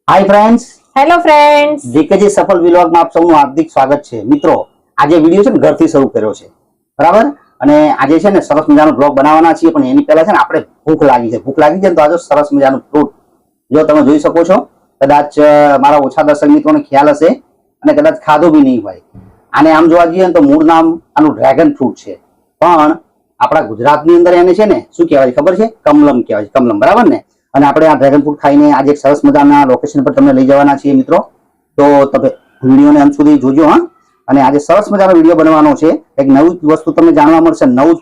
Hi friends, hello friends, जीकेजी सफल vlog में आप सबનું हार्दिक સ્વાગત છે। મિત્રો આજે વિડિયો છે ને ઘરથી શરૂ કર્યો છે, બરાબર। અને આજે છે ને સરસ મજાનો બ્લોગ બનાવવાના છીએ, પણ એની પહેલા છે ને આપણે ભૂખ લાગી છે તો આજે સરસ મજાનું ફ્રૂટ જો તમે જોઈ શકો છો, કદાચ મારા ઓછા દર્શક મિત્રોને ખ્યાલ હશે અને કદાચ ખાધું બી નહીં હોય। આને આમ જોવા જઈએ તો મૂળ નામ આનું ડ્રેગન ફ્રૂટ છે, પણ આપણા ગુજરાતની અંદર એને છે ને શું કહેવાય ખબર છે? કમલમ કહેવાય, કમલમ, બરાબર ને। અને આપણે આ ડ્રેગન ફ્રૂટ ખાઈને આજે એક સરસ મજાના લોકેશન પર તમને લઈ જવાના છીએ મિત્રો। તો તમે વિડીયોને અંત સુધી જોજો હા। અને આજે સરસ મજાનો વિડીયો બનવાનો છે, એક નવી વસ્તુ તમને જાણવા મળશે, નવું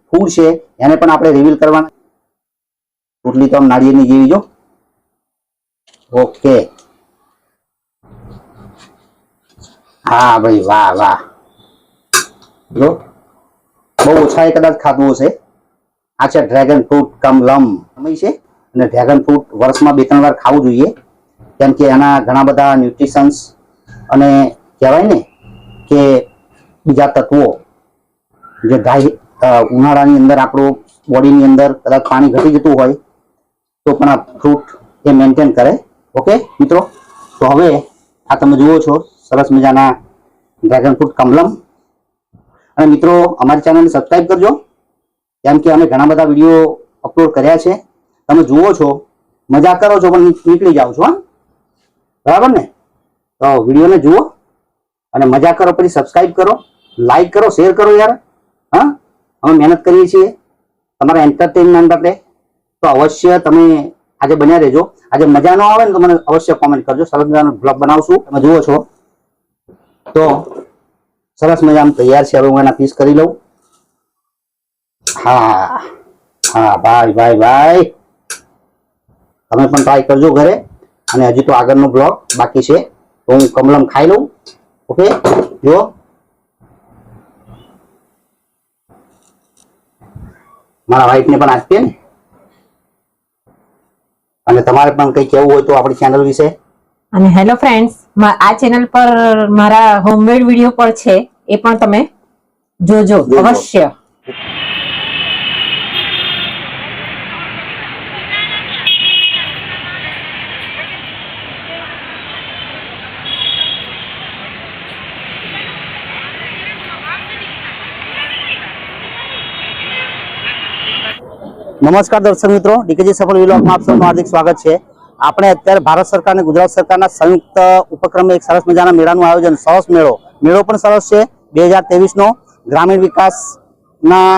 ફૂડ છે એને પણ આપણે રિવીલ કરવાના। રોટલી તો આમ નાળિયેરની જેવી જો, ઓકે। હા ભાઈ, વાહ વાહ, જો બહુ ઓછાએ કદાચ ખાધું હશે। આ છે ડ્રેગન ફ્રૂટ કમલમ છે, અને ડ્રેગન ફ્રૂટ વર્ષમાં 2-3 વાર ખાવું જોઈએ, કેમ કે એના ઘણા બધા ન્યુટ્રિશન્સ અને કહેવાય ને કે બીજા તત્વો જે ઉનાળાની અંદર આપણું બોડીની અંદર કદાચ પાણી ઘટી જતું હોય તો પણ આ ફ્રૂટ એ મેન્ટેન કરે। ઓકે મિત્રો, તો હવે આ તમે જુઓ છો સરસ મજાના ડ્રેગન ફ્રૂટ કમલમ। અને મિત્રો અમારી ચેનલને સબસ્ક્રાઈબ કરજો, કેમ કે અમે ઘણા બધા વિડીયો અપલોડ કર્યા છે। તમે જુઓ છો, મજા કરો છો, પણ નીકળી જાઓ છો હા, બરાબર ને? તો વિડીયોને જુઓ અને મજા કરો, પછી સબસ્ક્રાઇબ કરો, લાઈક કરો, શેર કરો યાર હા। અમે મહેનત કરીએ છીએ તમારા એન્ટરટેનમેન્ટ માટે, તો અવશ્ય તમે આજે બન્યા રહેજો। આજે મજા ન આવે ને તો મને અવશ્ય કોમેન્ટ કરજો, સરસ મજાનો બ્લોગ બનાવશું। તમે જુઓ છો તો સરસ મજાનું તૈયાર છે। હવે હું એના પીસ કરી લઉં। હા હા ભાઈ ભાઈ ભાઈ, તમે પણ ટ્રાય કરજો ઘરે। અને હજી તો આગળનો બ્લોગ બાકી છે, તો હું કમલમ ખાઈ લઉં। ઓકે, જો મારા વાઈફને પણ આપીએ ને, અને તમારે પણ કંઈ કહેવું હોય તો આપણી ચેનલ વિશે। અને હેલો ફ્રેન્ડ્સ, આ ચેનલ પર મારા હોમમેડ વિડિયો પણ છે, એ પણ તમે જોજો અવશ્ય। નમસ્કાર દર્શક મિત્રો, ડીકેજી સફળ વ્લોગમાં આપ સૌનું હાર્દિક સ્વાગત છે। આપણે અત્યારે ભારત સરકાર અને ગુજરાત સરકારના સંયુક્ત ઉપક્રમે એક સરસ મજાના મેળાનું આયોજન, સરસ મેળો પણ સરસ છે, 2023નો ગ્રામીણ વિકાસના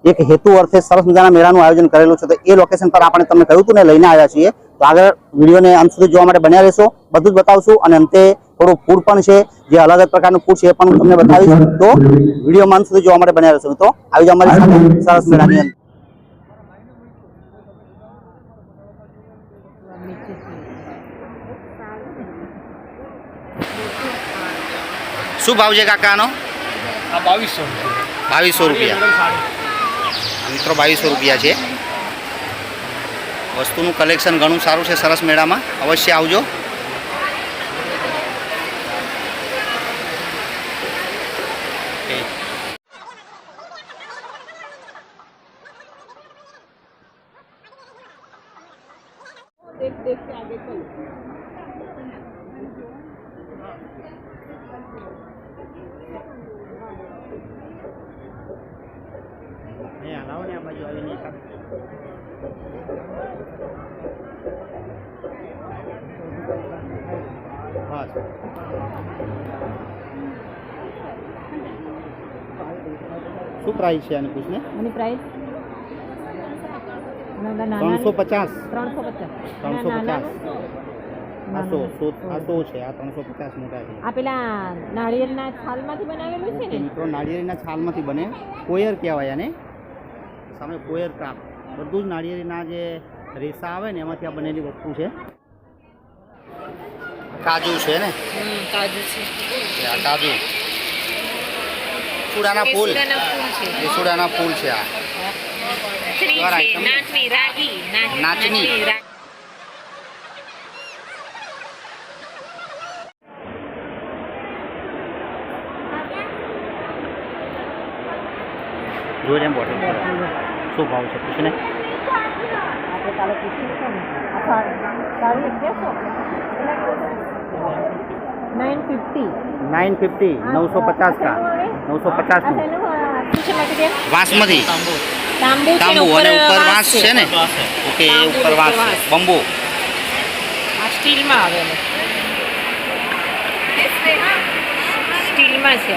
એક હેતુ અર્થે સરસ મજાના મેળાનું આયોજન કરેલું છે। તો એ લોકેશન પર આપણે તમને કહ્યું હતું ને લઈને આવ્યા છીએ, તો આગળ વિડીયોને અંત સુધી જોવા માટે બન્યા રહેશો, બધું જ બતાવશું। અને અંતે થોડું ફૂડ પણ છે, જે અલગ અલગ પ્રકારનું ફૂડ છે એ પણ તમને બતાવીશ, તો વિડીયોમાં અંત સુધી જોવા માટે બન્યા રહેશો। તો આવી જાઓ અમારી સાથે સરસ મેળાની અંદર। શું ભાવ છે કાકાનો? 2200 રૂપિયા મિત્રો, 2200 રૂપિયા છે। વસ્તુનું કલેક્શન ઘણું સારું છે સરસ મેળામાં, અવશ્ય આવજો। શું પ્રાઇસ છે આની? પૂછને આની પ્રાઇસ 350 350 આ 100 છે, આ 350 મોટા છે। આ પેલા નાળિયેરના છાલમાંથી બનાવેલું છે ને મિત્રો, નાળિયેરીના છાલમાંથી બને, કોયર કહેવાય આને, સામે કોયર ક્રાફ્ટ, બધું જ નાળિયેરીના જે રેસા આવે ને એમાંથી આ બનેલી વસ્તુ છે। કાજુ છે ને, કાજુ છે, આ કાજુ, સુડાના ફૂલ, સુડાના ફૂલ છે। આ નાચની જોઈ બોટલ શું ભાવ છે પૂછને? આપણે કાલે પૂછ્યું છે ને, 950 950 का 950 નું વાંસમાંથી તાંબુ અને ઉપર વાંસ છે ને ઓકે એ ઉપર વાંસ છે બંબુ આ સ્ટીલમાં આવે સ્ટીલમાં છે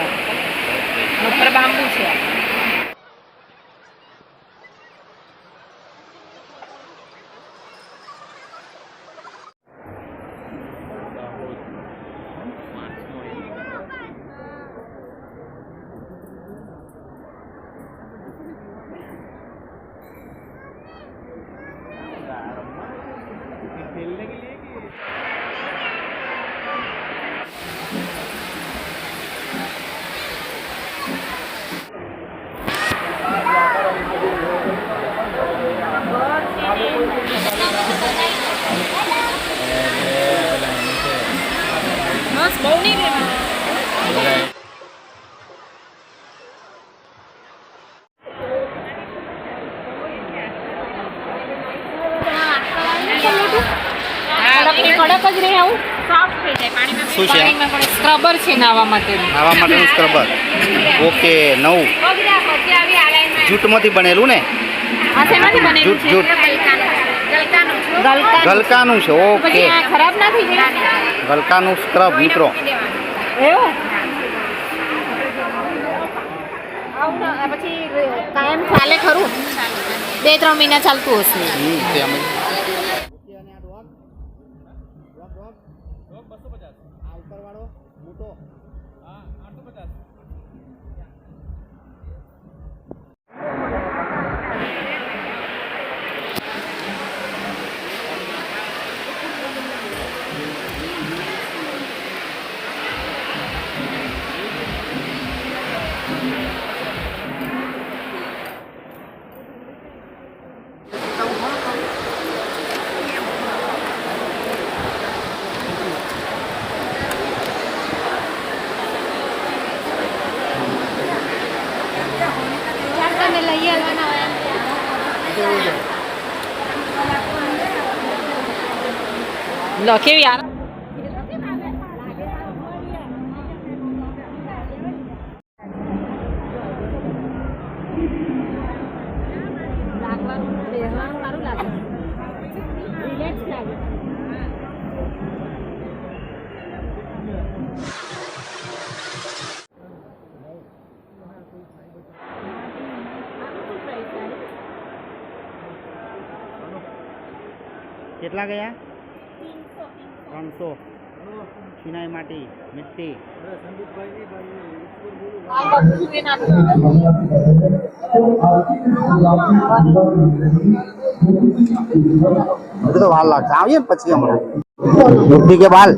ઉપર બાંબુ છે બહુ નહીં કડક જ રહે આવું સોફ્ટ થઈ જાય પાણીમાં પણ સ્ક્રબર છે નાવા માટેનું સ્ક્રબર ઓકે નવું જૂટમાંથી બનેલું ને આ શેમાંથી બનેલું છે જૂટ ગલકાનું છે ઓકે ખરાબ ના થઈ જાય ગલકાનું સ્ક્રબ મિત્રો એવું પછી કાયમ ચાલે ખરું 2-3 મહિના ચાલતું હશે લો કેવી યાર કેટલા ગયા 300 ચિનાઈ માટી મિટ્ટી तो बाल लगता है पची बुद्धि के बाल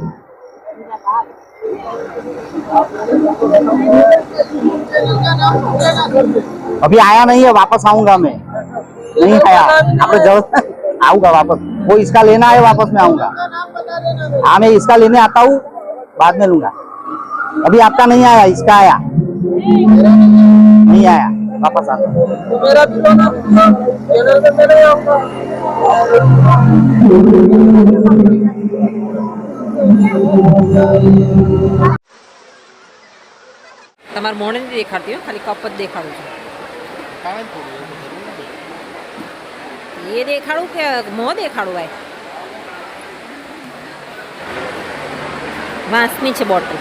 अभी आया नहीं है वापस आऊंगा मैं नहीं आया आपने जब आऊंगा वापस वो इसका लेना है वापस में आऊंगा हाँ मैं इसका लेने आता हूँ बाद में लूंगा अभी आपका नहीं आया इसका आया नहीं आया वापस आता તમારે મોઢે નથી દેખાડતી હો ખાલી કપ જ દેખાડું છું ये देखाड़ू के मोह देखाड़ू भाई वांसनी छे बोटल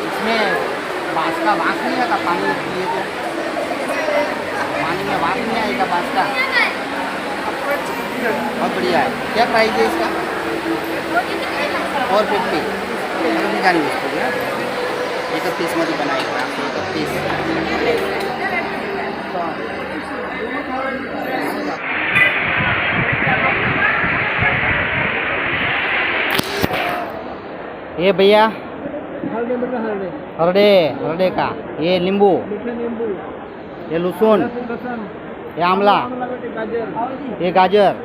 इसमें बांस का वास नहीं आता पानी पिए तो पानी में वास नहीं आएगा बांस का बहुत बढ़िया है क्या प्राइस है इसका 450 जानी उसको एक पीस मध्ये बनाएगा एक पीस ये भैया हरडे हरडे का ये नींबू ये लहसुन ये आंवला ये गाजर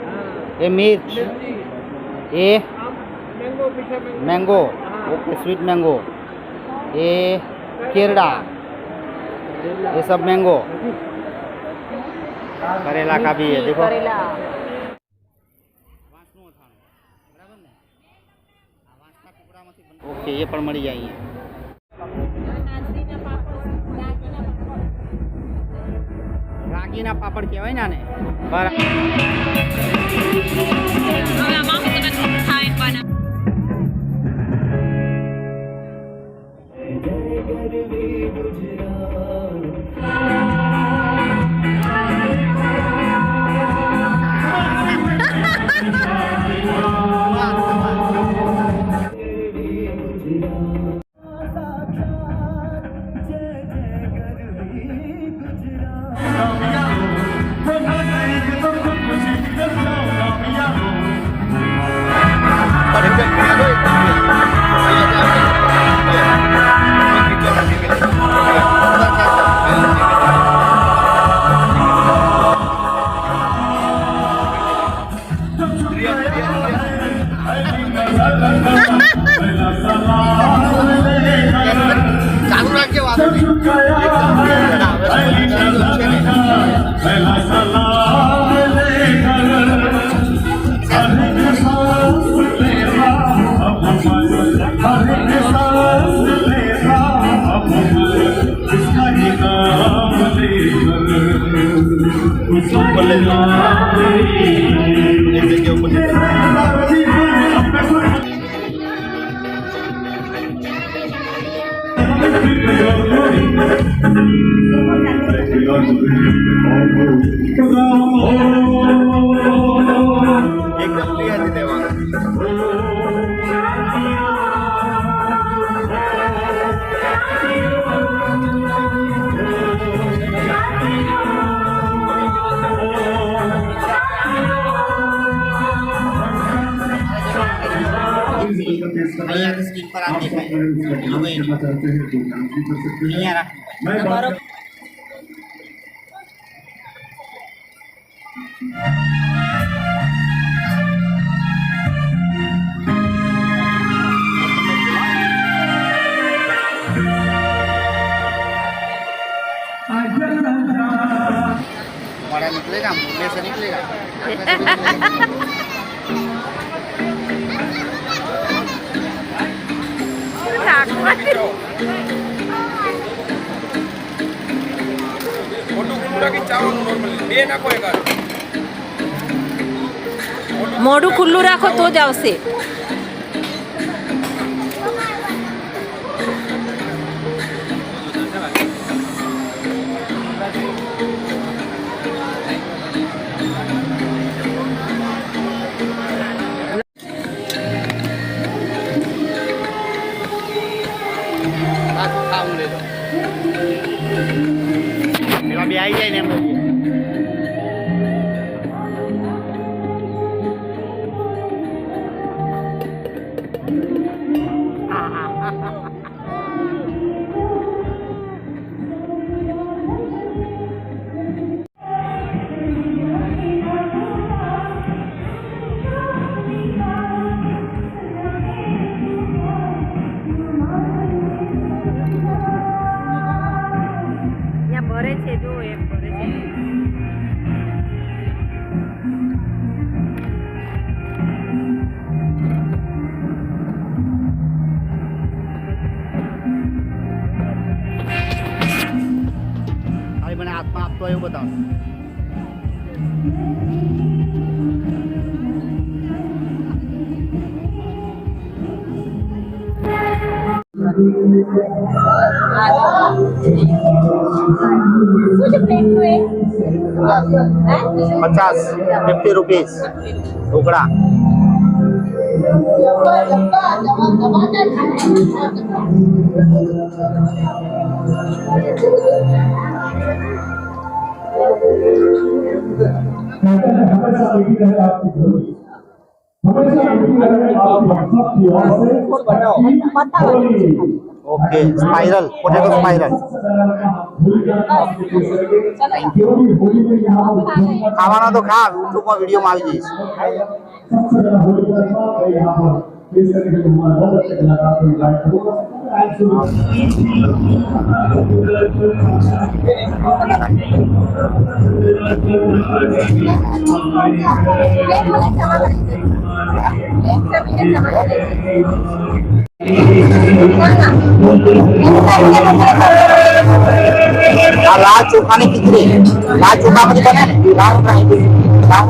ये मिर्च ये मैंगो ओके स्वीट मैंगो ये केरड़ा ये सब मैंगो करेला का भी है देखो કરેલા ओके ये पण मળી જાય અહીંયા રાગીના પાપડ કહેવાય ને આને બરાબર ચાલુ રાખજો વાત एकदम क्लियर देवा અહીંયા તો સ્કીન પર આ દેખાય હવે અહીંયા રાખ તમારો हमारा निकलेगा मुंह से निकलेगा મોઢું ખુલ્લું રાખો તો જ આવશે भी आई जाए ने ભરે છે જો એમ ભરે છે અરે મને હાથમાં આપતો એવું બતાવો ₹50 dhokla okay spiral potato spiral खावाना तो खा यूट्यूब में वीडियो में આવી જઈશ આ લાલ ચોખાની ખીચડી, લાલ ચોખા પછી બને ને રાઉન્ડ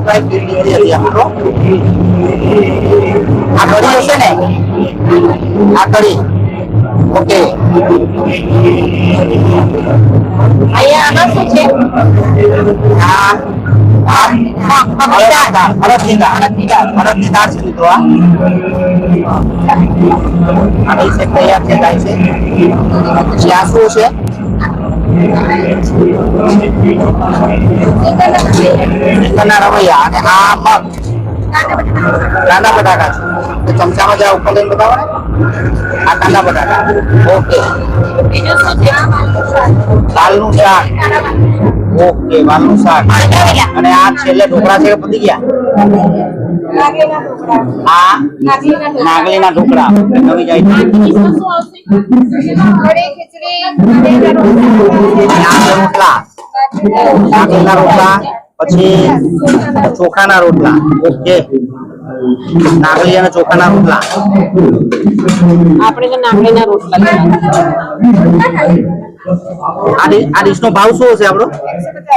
રાઈસ ખીચડી હતી આપણો. આ કઢી હશે ને, આ કઢી. ઓકે, અહીંયા આમાં શું છે? અડદની દાળ છે મિત્રો. આ ડીશ તૈયાર છે ગાય છે. પછી આ શું છે? ચિકનના રવૈયા. અને આ મગ, કાંદા બટાકા છે. ચમચામાં જરા ઉપર લઈને બતાવો ને. આ કાંદા બટાકા. ઓકે, બીજું શું છે? દાળનું શાક. ઓકે, વાલનું શાક. અને આ છેલ્લે ઢોકળા છે કે પતી ગયા? આ નાગલીના ઢોકળા નવી જાય છે. રોટલા, નાગલીના રોટલા, પછી ચોખાના રોટલા. ઓકે, નાગલી અને ચોખાના રોટલા. આપણે તો નાગલીના રોટલા આ ડીશ નો ભાવ શું હશે આપણો?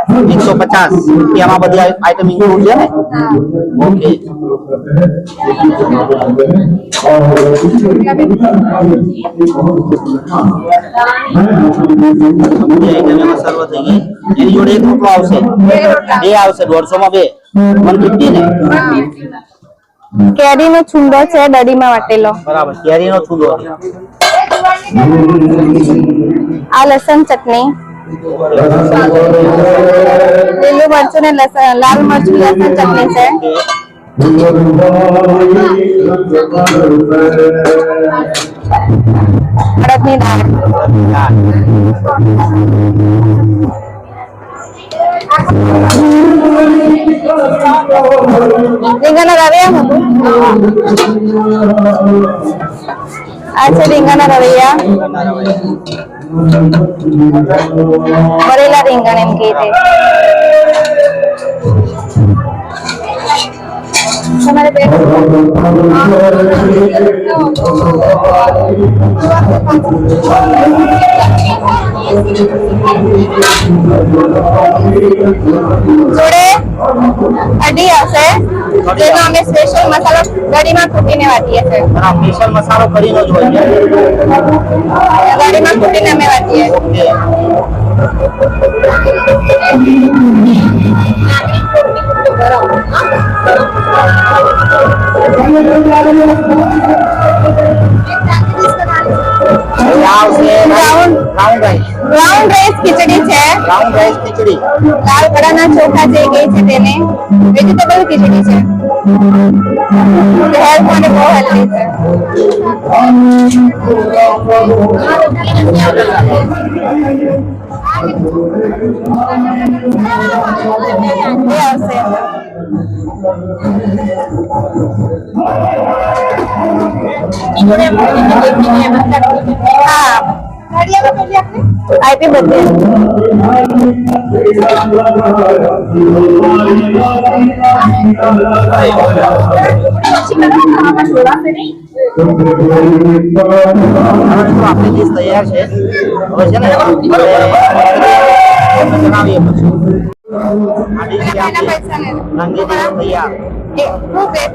150 રૂપિયામાં બધી આઈટમ ઇન્ક્લુડ છે ને? ઓકે, સર્વ થઈ ગઈ. એની જોડે એક રોટલો આવશે, બે આવશે. 150 માં બે 150 ને. કેરીનો છુંદો છે દડીમાં વાટેલો. બરાબર, કેરીનો છુંદો. આ લસણ ચટણી, લીલું મરચું ને લાલ મરચું લસણ ચટણી છે. અડદની દાળ, રીંગણના રવૈયા. આ છે રીંગણના રવૈયા, ભરેલા રીંગણ એમ કે છે. તમારે બે જોડે કઢી આવશે, જેનો અમે સ્પેશિયલ મસાલો કઢીમાં કૂટીને વાટીએ છીએ. સ્પેશિયલ મસાલો કઢીનો જ હોય છે. કઢીમાં કૂટીને અમે વાટીએ. ઓકે, રાઉન્ડ રાઈસ ખીચડી છે. રાઉન્ડ રાઈસ ખીચડી. દાળ વડાના ચોખા જે ગઈ છે તેને વેજીટેબલ ખીચડી છે. હેલ્થ માટે બહુ હેલ્ધી છે. હા, આપી બધે. આપણી ડીશ તૈયાર છે. હવે છે ને જણાવીએ પછી. આ ડીશ છે આપણી રંગીન તૈયાર. એક